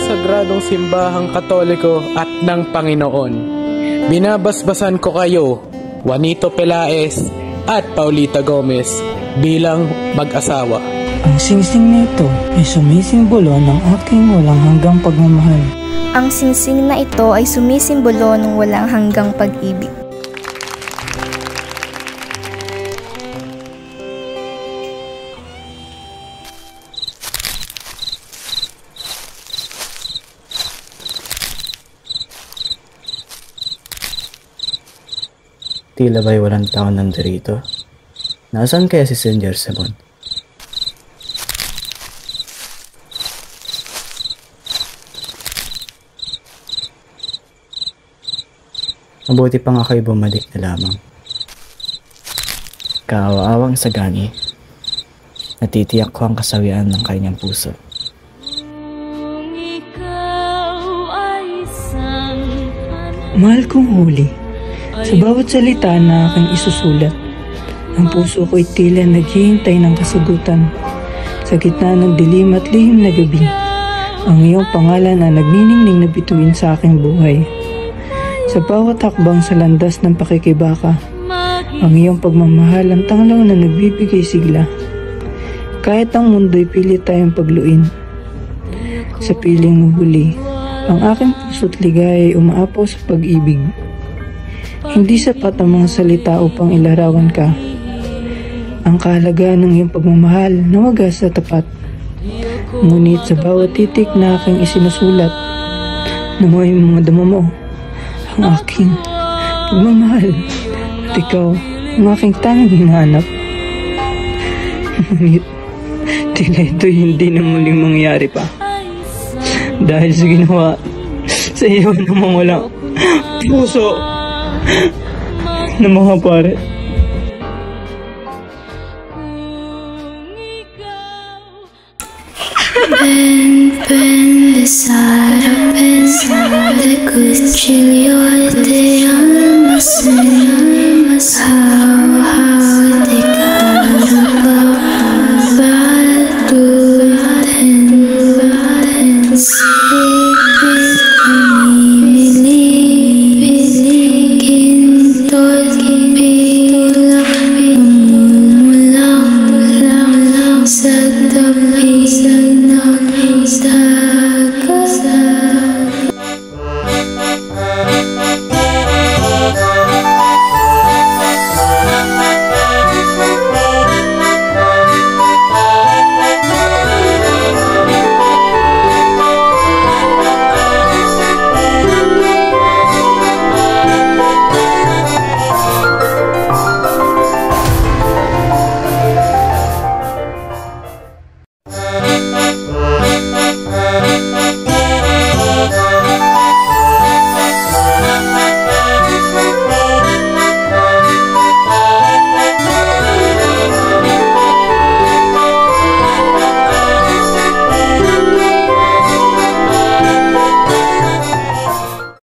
sagradong simbahang Katoliko at ng Panginoon. Binabasbasan ko kayo, Juanito Pelaez at Paulita Gomez, bilang mag-asawa. Ang singsing na ito ay sumisimbolo ng aking walang hanggang pagmamahal. Ang singsing na ito ay sumisimbolo ng walang hanggang pag-ibig. Tila ba'y walang tao nandirito? Nasaan kaya si Senyor Simon? Mabuti pa nga kayo bumalik na lamang. Kaawa-awang sagani, natitiyak ko ang kasawian ng kanyang puso. Mahal kong huli, sa bawat salita na aking isusulat, ang puso ko'y tila naghihintay ng kasagutan. Sa gitna ng dilim at lihim na gabi, ang iyong pangalan ang nagniningning na bituin sa aking buhay. Sa bawat hakbang sa landas ng pakikibaka, ang iyong pagmamahal ang tanglaw na nagbibigay sigla. Kahit ang mundo'y pilit tayong pagluin, sa piling huli, ang aking puso't ligay ay umaapaw sa pag-ibig. Hindi sapat ang mga salita upang ilarawan ka. Ang kahalagaan ng iyong pagmamahal na wagas sa tapat. Ngunit sa bawat titik na aking isinusulat, namuhay mga dama mo ang aking pagmamahal at ikaw ang aking tanging hinahanap. Ngunit tila ito'y hindi na muling mangyayari pa dahil sa ginawa sa iyo namang walang puso ng mga pare. Ven de sarapes de cuchillo de almacén.